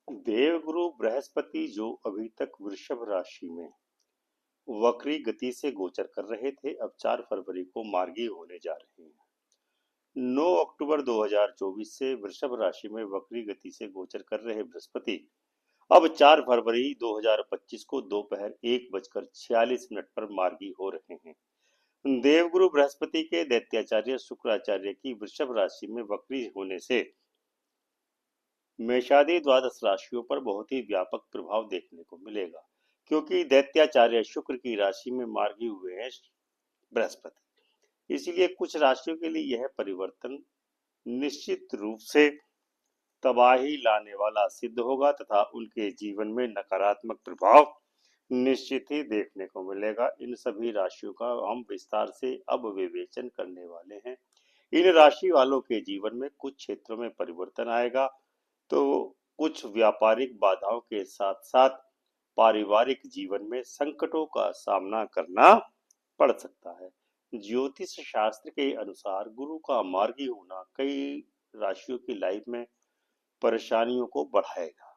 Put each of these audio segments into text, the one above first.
देवगुरु बृहस्पति जो अभी तक वृषभ राशि में वक्री गति से गोचर कर रहे थे, अब 4 फरवरी को मार्गी होने जा रहे हैं। 9 अक्टूबर 2024 से वृषभ राशि में वक्री गति से गोचर कर रहे बृहस्पति अब 4 फरवरी 2025 को दोपहर 1:46 पर मार्गी हो रहे हैं। देवगुरु बृहस्पति के दैत्याचार्य शुक्राचार्य की वृषभ राशि में वक्री होने से मेषादि द्वादश राशियों पर बहुत ही व्यापक प्रभाव देखने को मिलेगा, क्योंकि दैत्याचार्य शुक्र की राशि में मार्गी हुए हैं बृहस्पति। इसलिए कुछ राशियों के लिए यह परिवर्तन निश्चित रूप से तबाही लाने वाला सिद्ध होगा तथा उनके जीवन में नकारात्मक प्रभाव निश्चित ही देखने को मिलेगा। इन सभी राशियों का हम विस्तार से अब विवेचन करने वाले हैं। इन राशि वालों के जीवन में कुछ क्षेत्रों में परिवर्तन आएगा, तो कुछ व्यापारिक बाधाओं के साथ साथ पारिवारिक जीवन में संकटों का सामना करना पड़ सकता है। ज्योतिष शास्त्र के अनुसार गुरु का मार्गी होना कई राशियों की लाइफ में परेशानियों को बढ़ाएगा।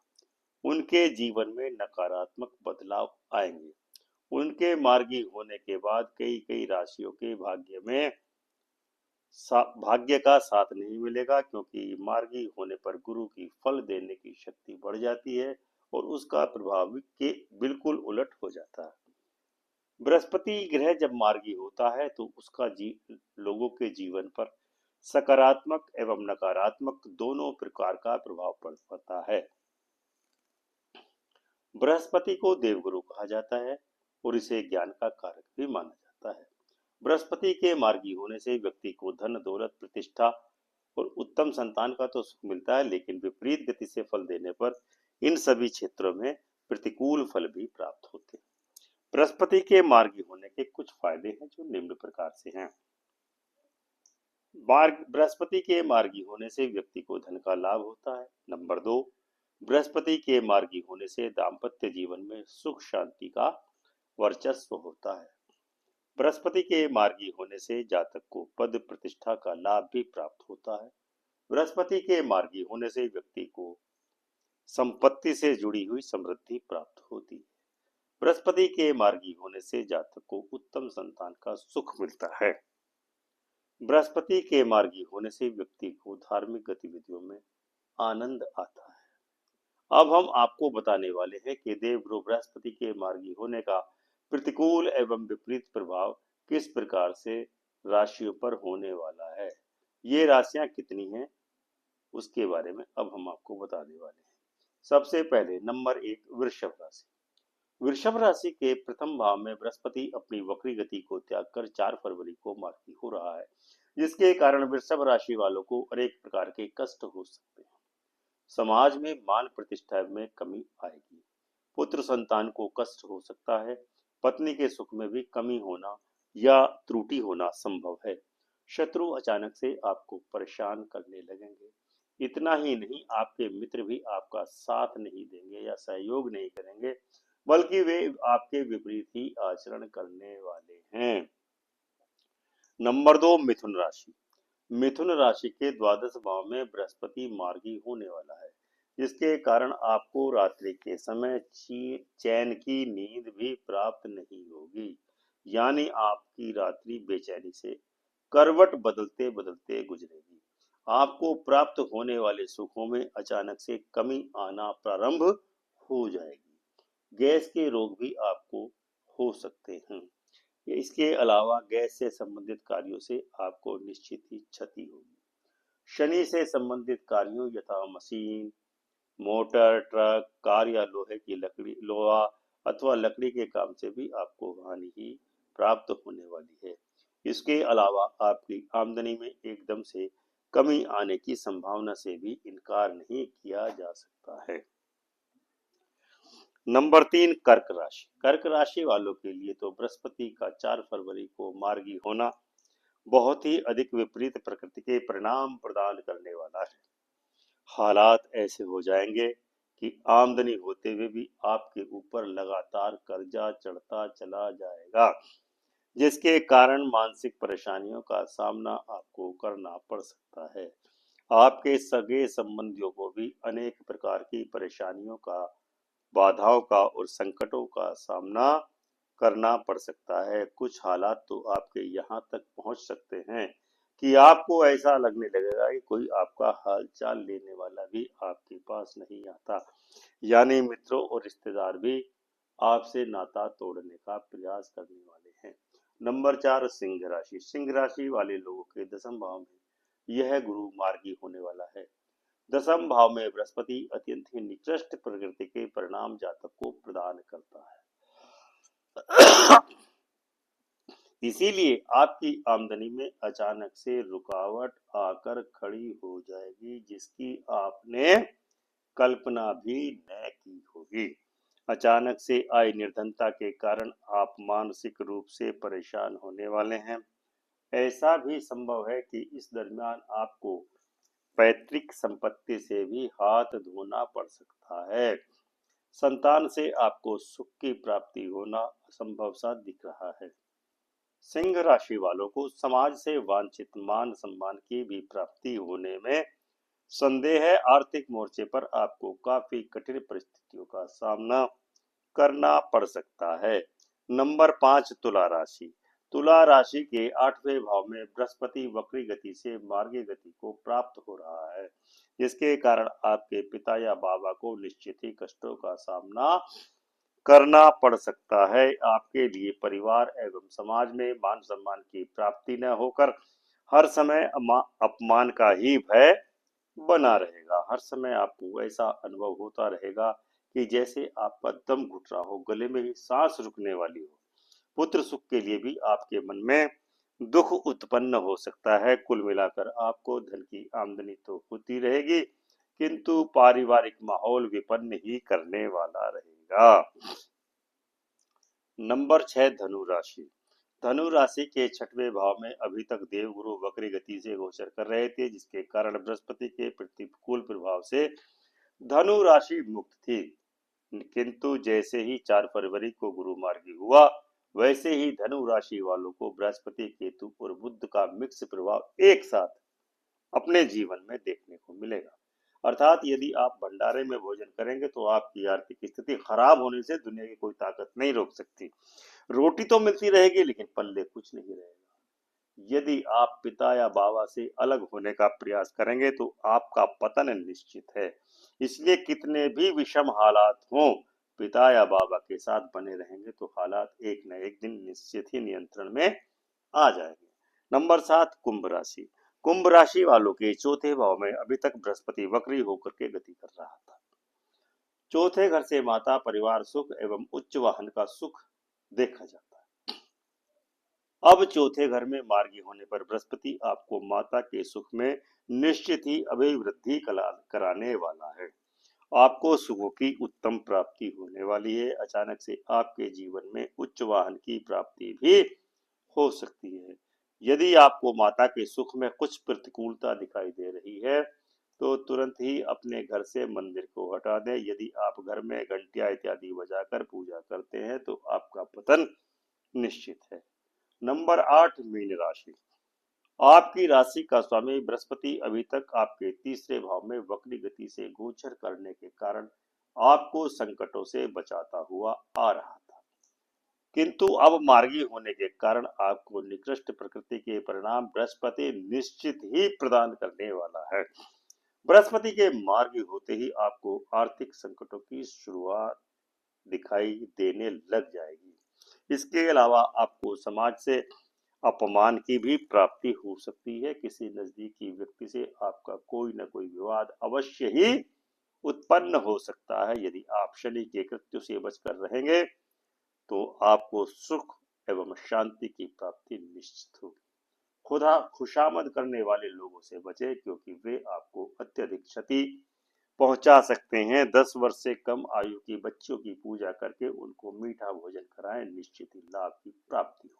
उनके जीवन में नकारात्मक बदलाव आएंगे। उनके मार्गी होने के बाद कई कई राशियों के भाग्य में भाग्य का साथ नहीं मिलेगा, क्योंकि मार्गी होने पर गुरु की फल देने की शक्ति बढ़ जाती है और उसका प्रभाव के बिल्कुल उलट हो जाता है। बृहस्पति ग्रह जब मार्गी होता है तो उसका लोगों के जीवन पर सकारात्मक एवं नकारात्मक दोनों प्रकार का प्रभाव पड़ता है। बृहस्पति को देवगुरु कहा जाता है और इसे ज्ञान का कारक भी माना जाता है। बृहस्पति के मार्गी होने से व्यक्ति को धन दौलत प्रतिष्ठा और उत्तम संतान का तो सुख मिलता है, लेकिन विपरीत गति से फल देने पर इन सभी क्षेत्रों में प्रतिकूल फल भी प्राप्त होते हैं। बृहस्पति के मार्गी होने के कुछ फायदे हैं जो निम्न प्रकार से हैं। बृहस्पति के मार्गी होने से व्यक्ति को धन का लाभ होता है। नंबर 2, बृहस्पति के मार्गी होने से दाम्पत्य जीवन में सुख शांति का वर्चस्व होता है। बृहस्पति के मार्गी होने से जातक को पद प्रतिष्ठा का लाभ भी प्राप्त होता है। बृहस्पति के मार्गी होने से व्यक्ति को संपत्ति से जुड़ी हुई समृद्धि प्राप्त होती है। बृहस्पति के मार्गी होने से जातक को उत्तम संतान का सुख मिलता है। बृहस्पति के मार्गी होने से व्यक्ति को धार्मिक गतिविधियों में आनंद आता है। अब हम आपको बताने वाले हैं कि देवगुरु बृहस्पति के मार्गी होने का प्रतिकूल एवं विपरीत प्रभाव किस प्रकार से राशियों पर होने वाला है। ये राशियां कितनी हैं उसके बारे में अब हम आपको बताने वाले हैं। सबसे पहले नंबर 1, वृषभ राशि। वृषभ राशि के प्रथम भाव में बृहस्पति अपनी वक्री गति को त्याग कर 4 फरवरी को मार्गी हो रहा है, जिसके कारण वृषभ राशि वालों को अनेक प्रकार के कष्ट हो सकते हैं। समाज में मान प्रतिष्ठा में कमी आएगी। पुत्र संतान को कष्ट हो सकता है। पत्नी के सुख में भी कमी होना या त्रुटि होना संभव है। शत्रु अचानक से आपको परेशान करने लगेंगे। इतना ही नहीं, आपके मित्र भी आपका साथ नहीं देंगे या सहयोग नहीं करेंगे, बल्कि वे आपके विपरीत ही आचरण करने वाले हैं। नंबर 2, मिथुन राशि। मिथुन राशि के द्वादश भाव में बृहस्पति मार्गी होने वाला है, जिसके कारण आपको रात्रि के समय चैन की नींद भी प्राप्त नहीं होगी। यानी आपकी रात्रि बेचैनी से करवट बदलते बदलते गुजरेगी। आपको प्राप्त होने वाले सुखों में अचानक से कमी आना प्रारंभ हो जाएगी। गैस के रोग भी आपको हो सकते हैं। इसके अलावा गैस से संबंधित कार्यों से आपको निश्चित ही क्षति होगी। शनि से संबंधित कार्यों यथा मशीन, मोटर, ट्रक, कार या लोहा अथवा लकड़ी के काम से भी आपको हानि ही प्राप्त होने वाली है। इसके अलावा आपकी आमदनी में एकदम से कमी आने की संभावना से भी इनकार नहीं किया जा सकता है। नंबर 3, कर्क राशि। कर्क राशि वालों के लिए तो बृहस्पति का 4 फरवरी को मार्गी होना बहुत ही अधिक विपरीत प्रकृति के परिणाम प्रदान करने वाला है। हालात ऐसे हो जाएंगे कि आमदनी होते हुए भी आपके ऊपर लगातार कर्जा चढ़ता चला जाएगा, जिसके कारण मानसिक परेशानियों का सामना आपको करना पड़ सकता है। आपके सगे संबंधियों को भी अनेक प्रकार की परेशानियों का, बाधाओं का और संकटों का सामना करना पड़ सकता है। कुछ हालात तो आपके यहाँ तक पहुँच सकते हैं कि आपको ऐसा लगने लगेगा कि कोई आपका हाल चाल लेने वाला भी आपके पास नहीं आता। यानी मित्रों और रिश्तेदार भी आपसे नाता तोड़ने का प्रयास करने वाले हैं। नंबर 4, सिंह राशि। सिंह राशि वाले लोगों के दसम भाव में यह गुरु मार्गी होने वाला है। दसम भाव में बृहस्पति अत्यंत ही निकृष्ट प्रकृति के परिणाम जातक को प्रदान करता है। इसीलिए आपकी आमदनी में अचानक से रुकावट आकर खड़ी हो जाएगी, जिसकी आपने कल्पना भी न की होगी। अचानक से आय निर्धनता के कारण आप मानसिक रूप से परेशान होने वाले हैं। ऐसा भी संभव है कि इस दरमियान आपको पैतृक संपत्ति से भी हाथ धोना पड़ सकता है। संतान से आपको सुख की प्राप्ति होना असंभव सा दिख रहा है। सिंह राशि वालों को समाज से वांछित मान सम्मान की भी प्राप्ति होने में संदेह है। आर्थिक मोर्चे पर आपको काफी कठिन परिस्थितियों का सामना करना पड़ सकता है। नंबर 5, तुला राशि। तुला राशि के 8वें भाव में बृहस्पति वक्री गति से मार्गी गति को प्राप्त हो रहा है, जिसके कारण आपके पिता या बाबा को निश्चित ही कष्टों का सामना करना पड़ सकता है। आपके लिए परिवार एवं समाज में मान सम्मान की प्राप्ति न होकर हर समय अपमान का ही भय बना रहेगा। हर समय आपको ऐसा अनुभव होता रहेगा कि जैसे आपका दम घुट रहा हो, गले में ही सांस रुकने वाली हो। पुत्र सुख के लिए भी आपके मन में दुख उत्पन्न हो सकता है। कुल मिलाकर आपको धन की आमदनी तो होती रहेगी, किंतु पारिवारिक माहौल विपन्न ही करने वाला रहेगा। नंबर 6, धनु राशि। धनु राशि के 6वें भाव में अभी तक देवगुरु वक्री गति से गोचर कर रहे थे, जिसके कारण बृहस्पति के प्रतिकूल प्रभाव से धनु राशि मुक्त थी। किंतु जैसे ही 4 फरवरी को गुरु मार्गी हुआ, वैसे ही धनु राशि वालों को बृहस्पति, केतु और बुध का मिक्स प्रभाव एक साथ अपने जीवन में देखने को मिलेगा। अर्थात यदि आप भंडारे में भोजन करेंगे तो आपकी आर्थिक स्थिति खराब होने से दुनिया की कोई ताकत नहीं रोक सकती। रोटी तो मिलती रहेगी, लेकिन पल्ले कुछ नहीं रहेगा। यदि आप पिता या बाबा से अलग होने का प्रयास करेंगे तो आपका पतन निश्चित है। इसलिए कितने भी विषम हालात हों, पिता या बाबा के साथ बने रहेंगे तो हालात एक न एक दिन निश्चित ही नियंत्रण में आ जाएंगे। नंबर 7, कुंभ राशि। कुंभ राशि वालों के 4थे भाव में अभी तक बृहस्पति वक्री होकर के गति कर रहा था। चौथे घर से माता, परिवार सुख एवं उच्च वाहन का सुख देखा जाता है। अब चौथे घर में मार्गी होने पर बृहस्पति आपको माता के सुख में निश्चित ही अभिवृद्धि कराने वाला है। आपको सुखों की उत्तम प्राप्ति होने वाली है। अचानक से आपके जीवन में उच्च वाहन की प्राप्ति भी हो सकती है। यदि आपको माता के सुख में कुछ प्रतिकूलता दिखाई दे रही है तो तुरंत ही अपने घर से मंदिर को हटा दें। यदि आप घर में घंटियां इत्यादि बजाकर पूजा करते हैं तो आपका पतन निश्चित है। नंबर 8, मीन राशि। आपकी राशि का स्वामी बृहस्पति अभी तक आपके 3रे भाव में वक्री गति से गोचर करने के कारण आपको संकटों से बचाता हुआ आ रहा था, किंतु अब मार्गी होने के कारण आपको निकृष्ट प्रकृति के परिणाम बृहस्पति निश्चित ही प्रदान करने वाला है। बृहस्पति के मार्गी होते ही आपको आर्थिक संकटों की शुरुआत दिखाई देने लग जाएगी। इसके अलावा आपको समाज से अपमान की भी प्राप्ति हो सकती है। किसी नजदीकी व्यक्ति से आपका कोई न कोई विवाद अवश्य ही उत्पन्न हो सकता है। यदि आप शनि के कृत्य से बचकर रहेंगे तो आपको सुख एवं शांति की प्राप्ति निश्चित होगी। खुदा खुशामद करने वाले लोगों से बचें, क्योंकि वे आपको अत्यधिक क्षति पहुंचा सकते हैं। 10 वर्ष से कम आयु की बच्चियों की पूजा करके उनको मीठा भोजन कराएं, निश्चित ही लाभ की प्राप्ति होगी।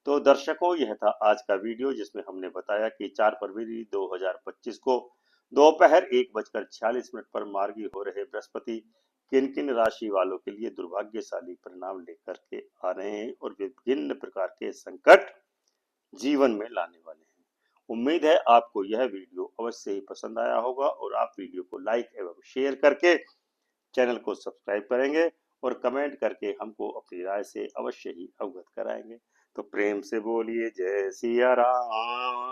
तो दर्शकों, यह था आज का वीडियो, जिसमें हमने बताया कि 4 फरवरी 2025 को दोपहर 1:46 पर मार्गी हो रहे बृहस्पति किन किन राशि वालों के लिए दुर्भाग्यशाली परिणाम लेकर के आ रहे हैं और विभिन्न प्रकार के संकट जीवन में लाने वाले हैं। उम्मीद है आपको यह वीडियो अवश्य ही पसंद आया होगा और आप वीडियो को लाइक एवं शेयर करके चैनल को सब्सक्राइब करेंगे और कमेंट करके हमको अपनी राय से अवश्य ही अवगत कराएंगे। तो प्रेम से बोलिए जय सिया राम।